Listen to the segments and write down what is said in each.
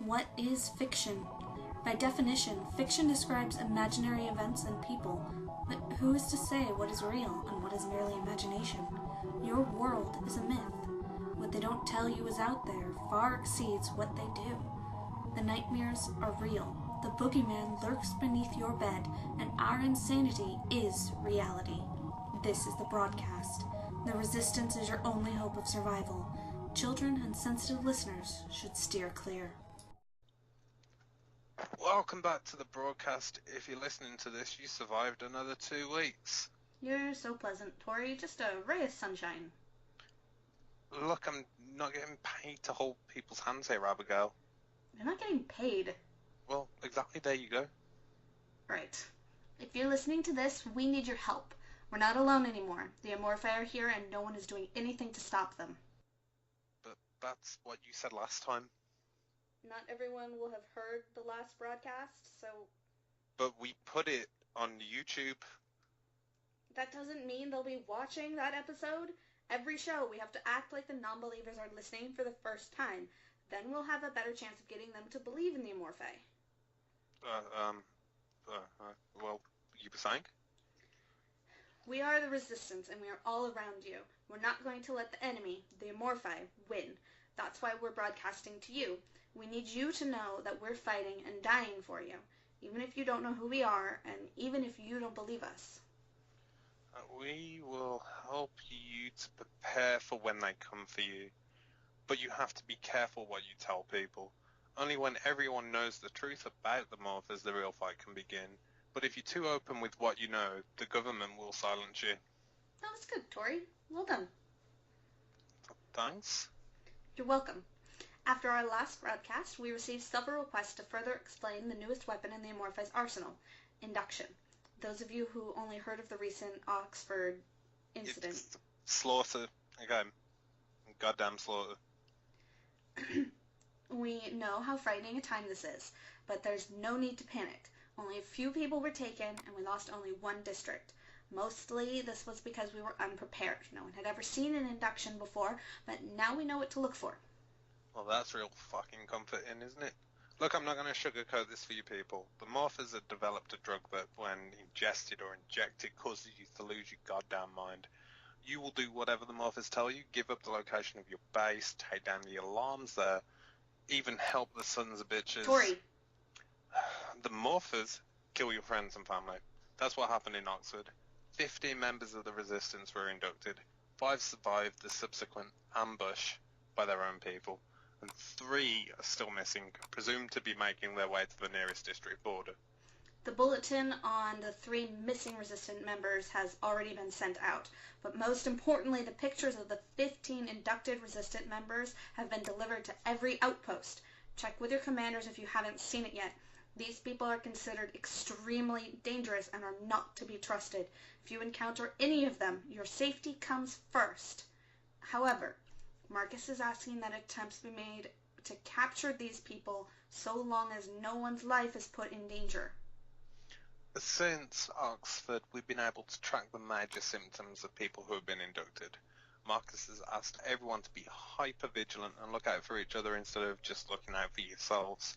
What is fiction? By definition, fiction describes imaginary events and people, but who is to say what is real and what is merely imagination? Your world is a myth. What they don't tell you is out there far exceeds what they do. The nightmares are real. The boogeyman lurks beneath your bed, and our insanity is reality. This is the broadcast. The resistance is your only hope of survival. Children and sensitive listeners should steer clear. Welcome back to the broadcast. If you're listening to this, you survived another 2 weeks. You're so pleasant, Tori. Just a ray of sunshine. Look, I'm not getting paid to hold people's hands here, Abigail. You're not getting paid. Well, exactly, there you go. Right. If you're listening to this, we need your help. We're not alone anymore. The Amorphei are here and no one is doing anything to stop them. But that's what you said last time. Not everyone will have heard the last broadcast, so... But we put it on YouTube. That doesn't mean they'll be watching that episode. Every show, we have to act like the non-believers are listening for the first time. Then we'll have a better chance of getting them to believe in the Amorphei. Well, you were saying? We are the resistance, and we are all around you. We're not going to let the enemy, the Amorphei, win. That's why we're broadcasting to you. We need you to know that we're fighting and dying for you, even if you don't know who we are, and even if you don't believe us. We will help you to prepare for when they come for you. But you have to be careful what you tell people. Only when everyone knows the truth about the Morphers, the real fight can begin. But if you're too open with what you know, the government will silence you. That was good, Tori. Well done. Thanks. You're welcome. After our last broadcast, we received several requests to further explain the newest weapon in the Amorphei's arsenal, induction. Those of you who only heard of the recent Oxford incident... It's slaughter. Again. Goddamn slaughter. We know how frightening a time this is, but there's no need to panic. Only a few people were taken, and we lost only one district. Mostly, this was because we were unprepared. No one had ever seen an induction before, but now we know what to look for. Well, that's real fucking comforting, isn't it? Look, I'm not going to sugarcoat this for you people. The Morphers have developed a drug that, when ingested or injected, causes you to lose your goddamn mind. You will do whatever the Morphers tell you, give up the location of your base, take down the alarms there, even help the sons of bitches. Tori. The Morphers kill your friends and family. That's what happened in Oxford. 15 members of the resistance were inducted. 5 survived the subsequent ambush by their own people. And 3 are still missing, presumed to be making their way to the nearest district border. The bulletin on the 3 missing resistant members has already been sent out, but most importantly, the pictures of the 15 inducted resistant members have been delivered to every outpost. Check with your commanders if you haven't seen it yet. These people are considered extremely dangerous and are not to be trusted. If you encounter any of them, your safety comes first. However, Marcus is asking that attempts be made to capture these people so long as no one's life is put in danger. Since Oxford, we've been able to track the major symptoms of people who have been inducted. Marcus has asked everyone to be hyper-vigilant and look out for each other instead of just looking out for yourselves.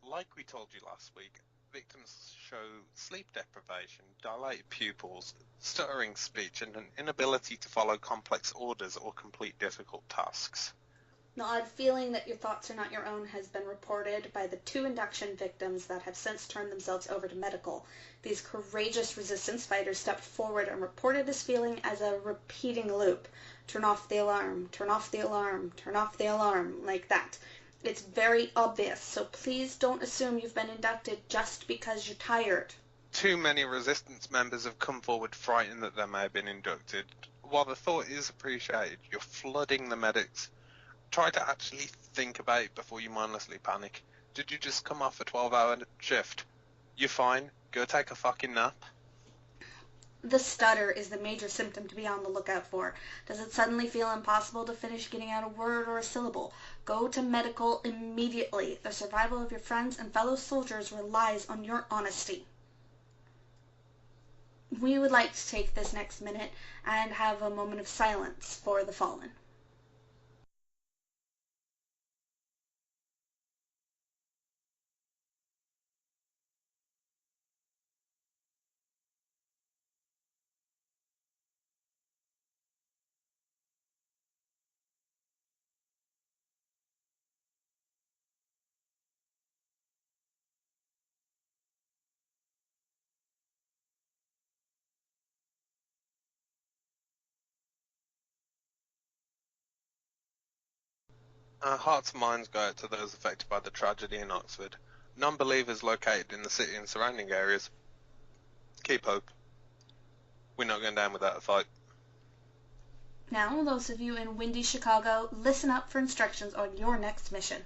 Like we told you last week, victims show sleep deprivation, dilated pupils, stuttering speech, and an inability to follow complex orders or complete difficult tasks. The odd feeling that your thoughts are not your own has been reported by the 2 induction victims that have since turned themselves over to medical. These courageous resistance fighters stepped forward and reported this feeling as a repeating loop. Turn off the alarm, turn off the alarm, turn off the alarm, like that. It's very obvious, so please don't assume you've been inducted just because you're tired. Too many resistance members have come forward frightened that they may have been inducted. While the thought is appreciated, you're flooding the medics. Try to actually think about it before you mindlessly panic. Did you just come off a 12-hour shift? You're fine. Go take a fucking nap. The stutter is the major symptom to be on the lookout for. Does it suddenly feel impossible to finish getting out a word or a syllable? Go to medical immediately. The survival of your friends and fellow soldiers relies on your honesty. We would like to take this next minute and have a moment of silence for the fallen. Our hearts and minds go out to those affected by the tragedy in Oxford. Non-believers located in the city and surrounding areas. Keep hope. We're not going down without a fight. Now, those of you in windy Chicago, listen up for instructions on your next mission.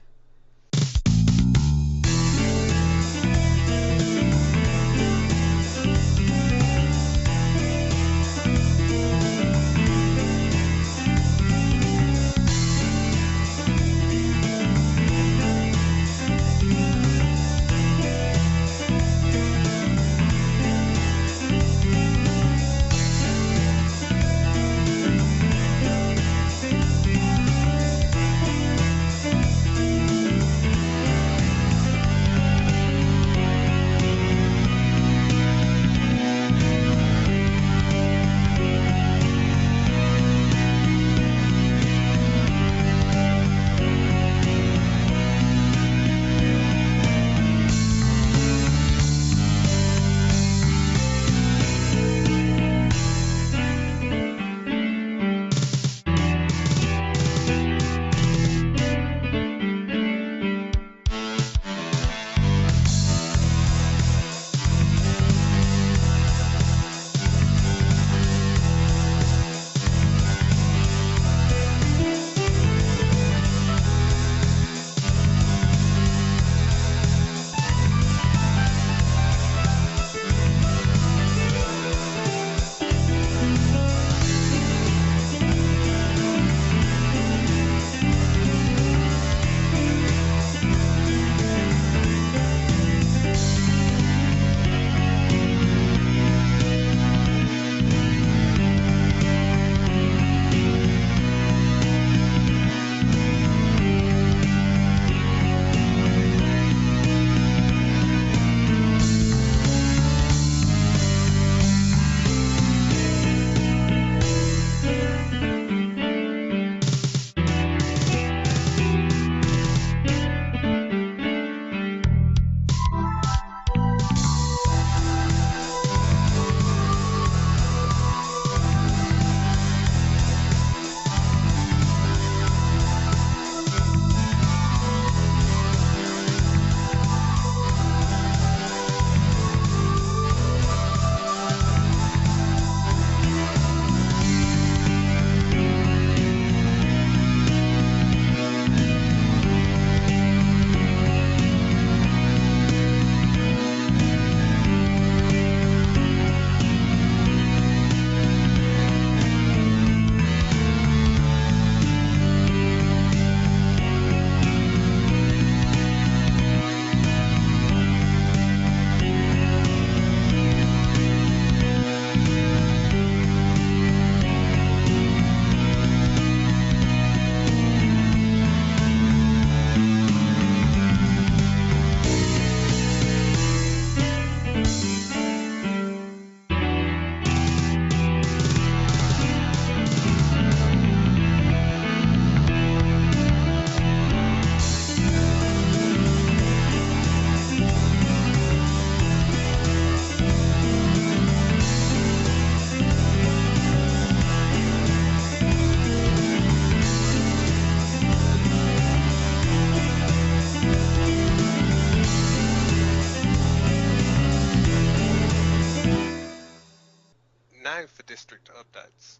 Now for district updates.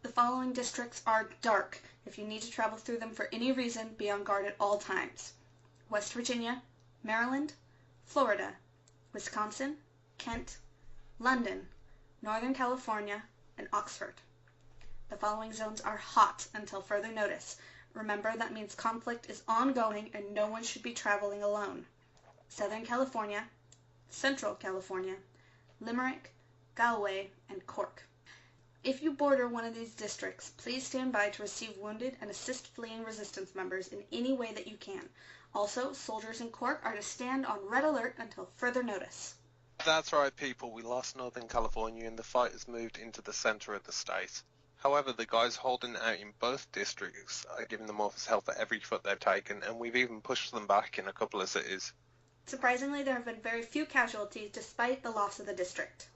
The following districts are dark. If you need to travel through them for any reason, be on guard at all times. West Virginia, Maryland, Florida, Wisconsin, Kent, London, Northern California, and Oxford. The following zones are hot until further notice. Remember, that means conflict is ongoing and no one should be traveling alone. Southern California, Central California, Limerick, Galway, and Cork. If you border one of these districts, please stand by to receive wounded and assist fleeing resistance members in any way that you can. Also, soldiers in Cork are to stand on red alert until further notice. That's right, people. We lost Northern California and the fight has moved into the center of the state. However, the guys holding out in both districts are giving them Amorphei's hell for every foot they've taken, and we've even pushed them back in a couple of cities. Surprisingly, there have been very few casualties despite the loss of the district.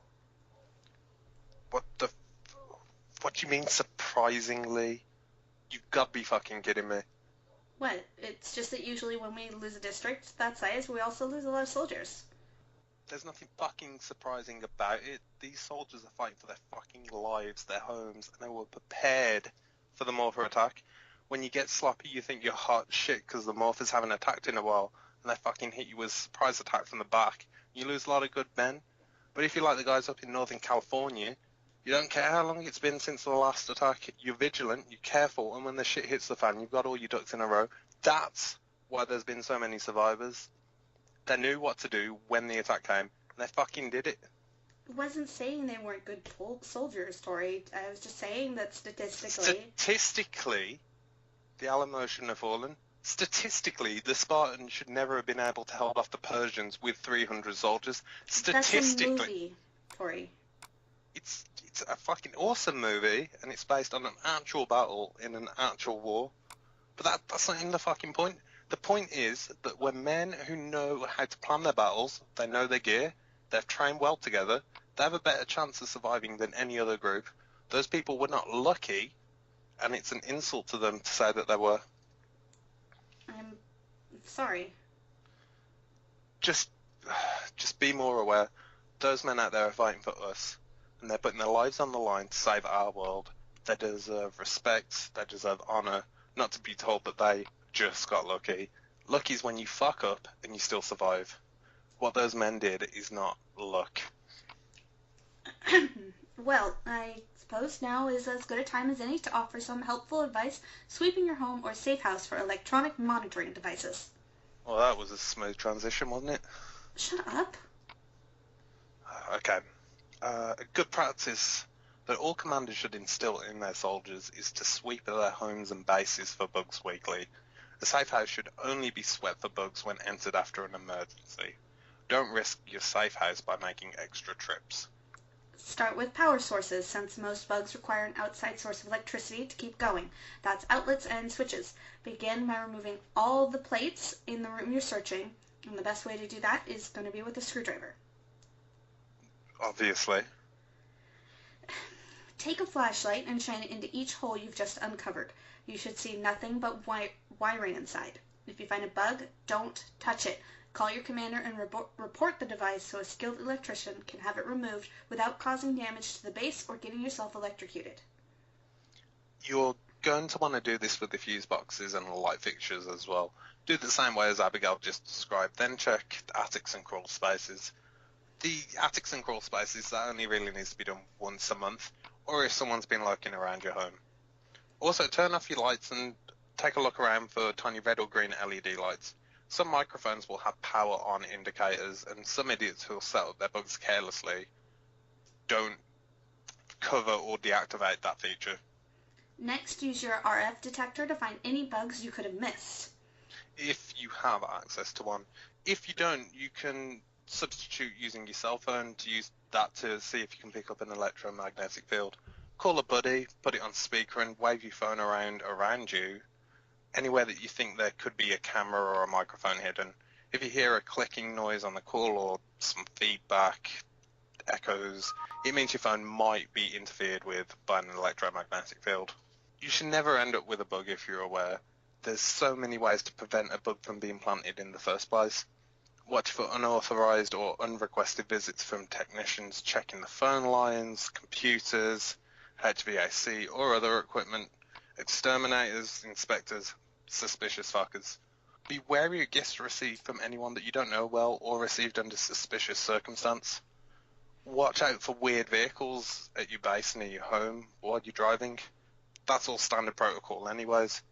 What do you mean, surprisingly? You gotta be fucking kidding me. What? It's just that usually when we lose a district that size, we also lose a lot of soldiers. There's nothing fucking surprising about it. These soldiers are fighting for their fucking lives, their homes, and they were prepared for the Morpher attack. When you get sloppy, you think you're hot shit because the Morphers haven't attacked in a while, and they fucking hit you with a surprise attack from the back. You lose a lot of good men. But if you're like the guys up in Northern California, you don't care how long it's been since the last attack. You're vigilant, you're careful, and when the shit hits the fan, you've got all your ducks in a row. That's why there's been so many survivors. They knew what to do when the attack came, and they fucking did it. I wasn't saying they weren't good soldiers, Tori. I was just saying that Statistically, the Alamo shouldn't have fallen. Statistically, the Spartans should never have been able to hold off the Persians with 300 soldiers. Statistically, that's a movie, Tori. It's a fucking awesome movie, and it's based on an actual battle in an actual war. But that's not even the fucking point. The point is that when men who know how to plan their battles, they know their gear, they've trained well together, they have a better chance of surviving than any other group. Those people were not lucky, and it's an insult to them to say that they were. I'm sorry. Just be more aware. Those men out there are fighting for us, and they're putting their lives on the line to save our world. They deserve respect, they deserve honour, not to be told that they just got lucky. Lucky's when you fuck up and you still survive. What those men did is not luck. Well, I suppose now is as good a time as any to offer some helpful advice sweeping your home or safe house for electronic monitoring devices. Well, that was a smooth transition, wasn't it? Shut up. Okay. A good practice that all commanders should instill in their soldiers is to sweep their homes and bases for bugs weekly. A safe house should only be swept for bugs when entered after an emergency. Don't risk your safe house by making extra trips. Start with power sources, since most bugs require an outside source of electricity to keep going. That's outlets and switches. Begin by removing all the plates in the room you're searching, and the best way to do that is going to be with a screwdriver. Obviously. Take a flashlight and shine it into each hole you've just uncovered. You should see nothing but wiring inside. If you find a bug, don't touch it. Call your commander and report the device so a skilled electrician can have it removed without causing damage to the base or getting yourself electrocuted. You're going to want to do this with the fuse boxes and the light fixtures as well. Do it the same way as Abigail just described, then check the attics and crawl spaces. The attics and crawl spaces, that only really needs to be done once a month, or if someone's been lurking around your home. Also, turn off your lights and take a look around for tiny red or green LED lights. Some microphones will have power on indicators, and some idiots who'll set up their bugs carelessly don't cover or deactivate that feature. Next, use your RF detector to find any bugs you could have missed. If you have access to one. If you don't, you can substitute using your cell phone to use that to see if you can pick up an electromagnetic field. Call a buddy, put it on speaker, and wave your phone around you, anywhere that you think there could be a camera or a microphone hidden. If you hear a clicking noise on the call or some feedback, echoes, it means your phone might be interfered with by an electromagnetic field. You should never end up with a bug if you're aware. There's so many ways to prevent a bug from being planted in the first place. Watch for unauthorized or unrequested visits from technicians checking the phone lines, computers, HVAC or other equipment, exterminators, inspectors, suspicious fuckers. Be wary of gifts received from anyone that you don't know well or received under suspicious circumstance. Watch out for weird vehicles at your base near your home while you're driving. That's all standard protocol anyways.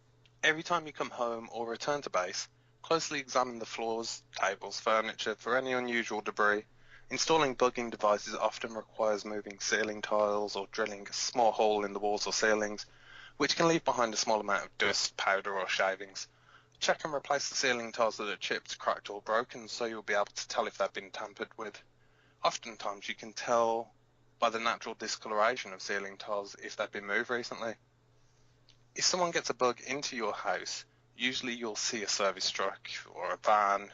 Every time you come home or return to base, closely examine the floors, tables, furniture for any unusual debris. Installing bugging devices often requires moving ceiling tiles or drilling a small hole in the walls or ceilings, which can leave behind a small amount of dust, powder or shavings. Check and replace the ceiling tiles that are chipped, cracked or broken so you'll be able to tell if they've been tampered with. Oftentimes you can tell by the natural discoloration of ceiling tiles if they've been moved recently. If someone gets a bug into your house, usually you'll see a service truck or a van,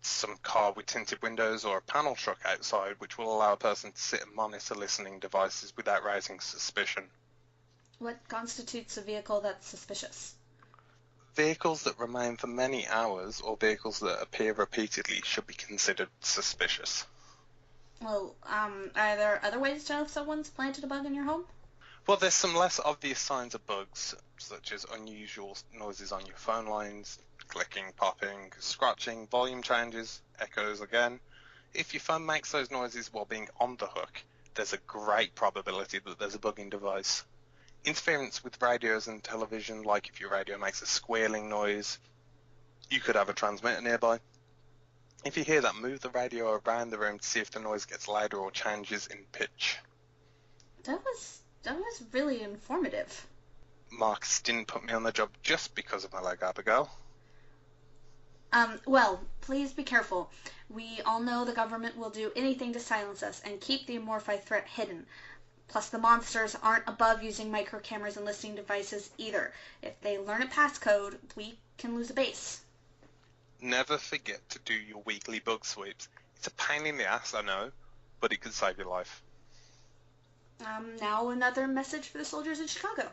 some car with tinted windows or a panel truck outside, which will allow a person to sit and monitor listening devices without raising suspicion. What constitutes a vehicle that's suspicious? Vehicles that remain for many hours or vehicles that appear repeatedly should be considered suspicious. Well, are there other ways to know if someone's planted a bug in your home? Well, there's some less obvious signs of bugs, such as unusual noises on your phone lines, clicking, popping, scratching, volume changes, echoes again. If your phone makes those noises while being on the hook, there's a great probability that there's a bugging device. Interference with radios and television, like if your radio makes a squealing noise, you could have a transmitter nearby. If you hear that, move the radio around the room to see if the noise gets louder or changes in pitch. That was really informative. Marcus didn't put me on the job just because of my leg, Abigail. Well, please be careful. We all know the government will do anything to silence us and keep the Amorphei threat hidden. Plus, the monsters aren't above using micro cameras and listening devices either. If they learn a passcode, we can lose a base. Never forget to do your weekly bug sweeps. It's a pain in the ass, I know, but it could save your life. Now another message for the soldiers in Chicago.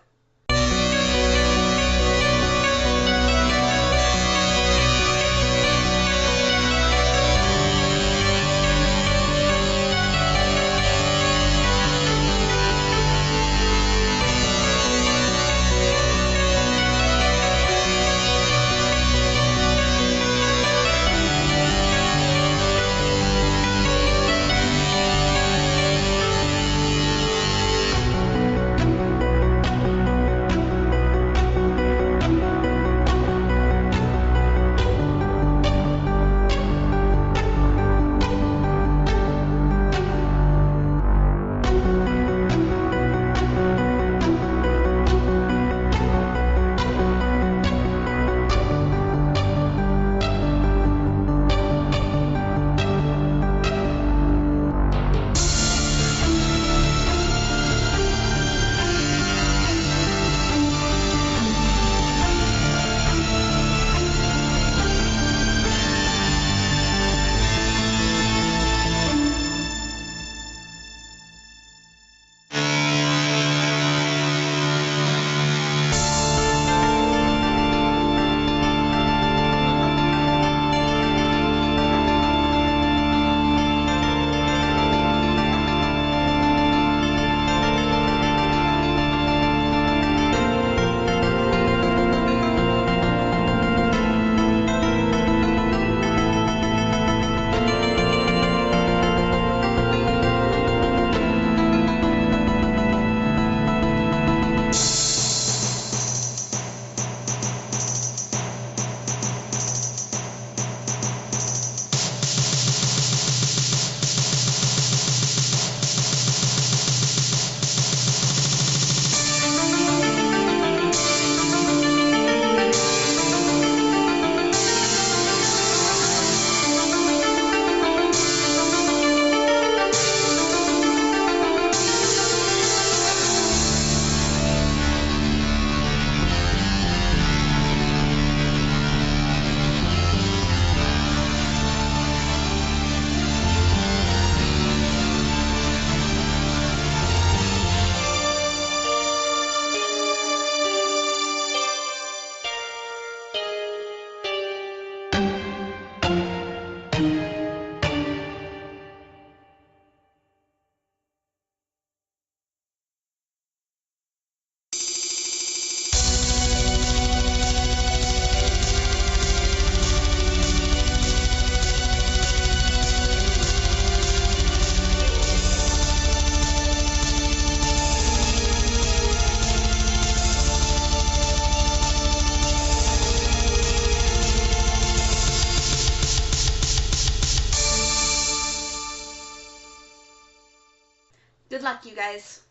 Good luck, you guys.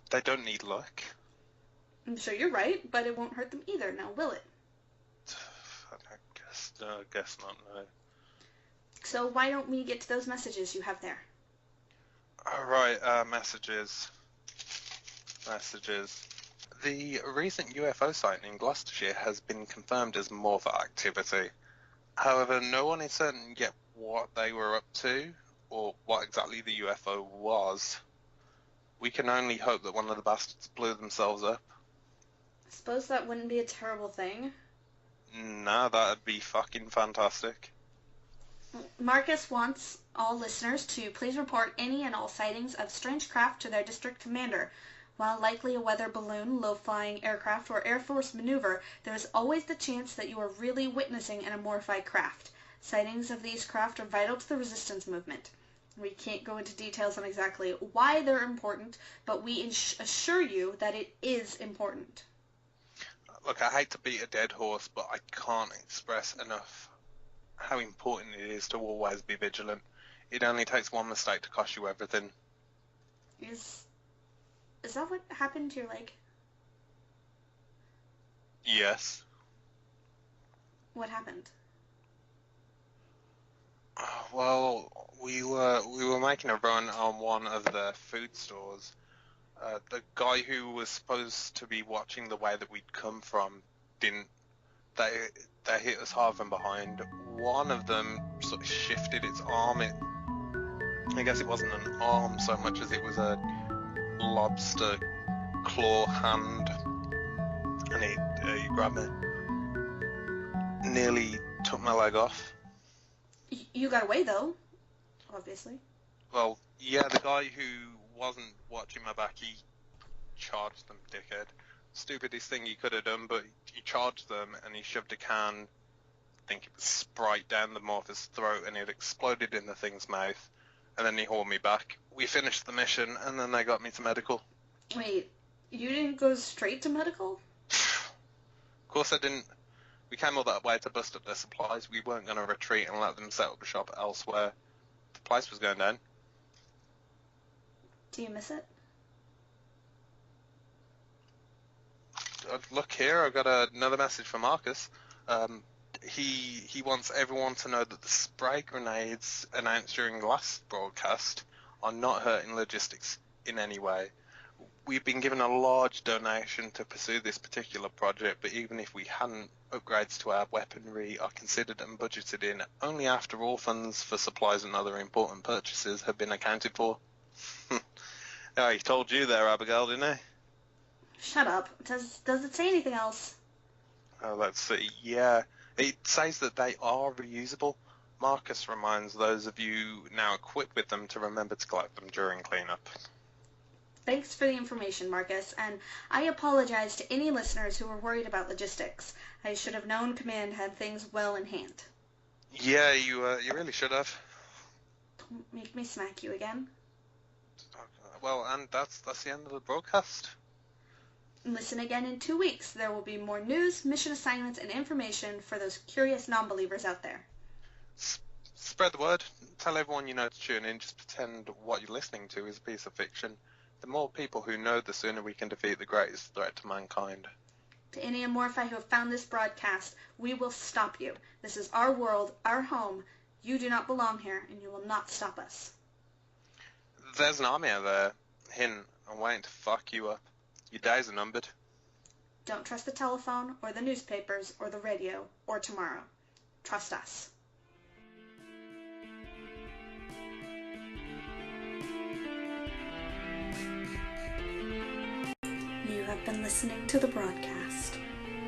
They don't need luck. I'm sure you're right, but it won't hurt them either, now will it? I guess not, no. So why don't we get to those messages you have there? Alright, messages. The recent UFO sighting in Gloucestershire has been confirmed as Morpher activity. However, no one is certain yet what they were up to, or what exactly the UFO was. We can only hope that one of the bastards blew themselves up. I suppose that wouldn't be a terrible thing. Nah, that'd be fucking fantastic. Marcus wants all listeners to please report any and all sightings of strange craft to their district commander. While likely a weather balloon, low-flying aircraft, or Air Force maneuver, there is always the chance that you are really witnessing an Amorphei craft. Sightings of these craft are vital to the resistance movement. We can't go into details on exactly why they're important, but we assure you that it is important. Look, I hate to beat a dead horse, but I can't express enough how important it is to always be vigilant. It only takes one mistake to cost you everything. Is that what happened to your leg? Yes. What happened? Well, we were making a run on one of the food stores. The guy who was supposed to be watching the way that we'd come from didn't. They hit us hard from behind. One of them sort of shifted its arm. I guess it wasn't an arm so much as it was a lobster claw hand, and he grabbed me. Nearly took my leg off. You got away though, obviously. Well, yeah, the guy who wasn't watching my back, he charged them, dickhead. Stupidest thing he could have done, but he charged them and he shoved a can, I think it was Sprite, down the morph's throat, and it exploded in the thing's mouth. And then he hauled me back. We finished the mission, and then they got me to medical. Wait, you didn't go straight to medical? Of course I didn't. We came all that way to bust up their supplies. We weren't going to retreat and let them set up a shop elsewhere. The place was going down. Do you miss it? Look here, I've got another message from Marcus. He wants everyone to know that the spray grenades announced during the last broadcast are not hurting logistics in any way. We've been given a large donation to pursue this particular project, but even if we hadn't, upgrades to our weaponry are considered and budgeted in only after all funds for supplies and other important purchases have been accounted for. Oh, he told you there, Abigail, didn't he? Shut up. Does it say anything else? Oh, let's see. Yeah, it says that they are reusable. Marcus reminds those of you now equipped with them to remember to collect them during cleanup. Thanks for the information, Marcus, and I apologize to any listeners who were worried about logistics. I should have known Command had things well in hand. Yeah, you really should have. Don't make me smack you again. Well, and that's the end of the broadcast. Listen again in 2 weeks. There will be more news, mission assignments, and information for those curious non-believers out there. Spread the word. Tell everyone you know to tune in. Just pretend what you're listening to is a piece of fiction. The more people who know, the sooner we can defeat the greatest threat to mankind. To any Amorphei who have found this broadcast, we will stop you. This is our world, our home. You do not belong here, and you will not stop us. There's an army out there. Hint, I'm waiting to fuck you up. Your days are numbered. Don't trust the telephone, or the newspapers, or the radio, or tomorrow. Trust us. You have been listening to the broadcast.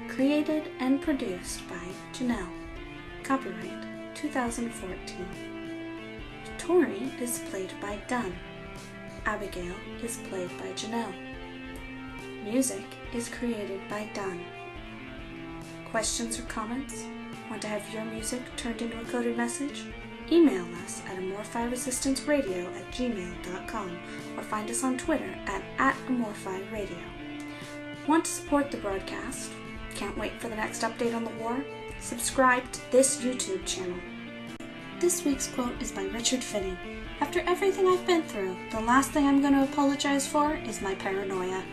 Created and produced by Janelle. Copyright 2014. Tori is played by Dunn. Abigail is played by Janelle. Music is created by Dunn. Questions or comments? Want to have your music turned into a coded message? Email us at amorpheiresistanceradio@gmail.com or find us on Twitter at @AmorpheiRadio. Want to support the broadcast? Can't wait for the next update on the war? Subscribe to this YouTube channel. This week's quote is by Richard Finney. After everything I've been through, the last thing I'm going to apologize for is my paranoia.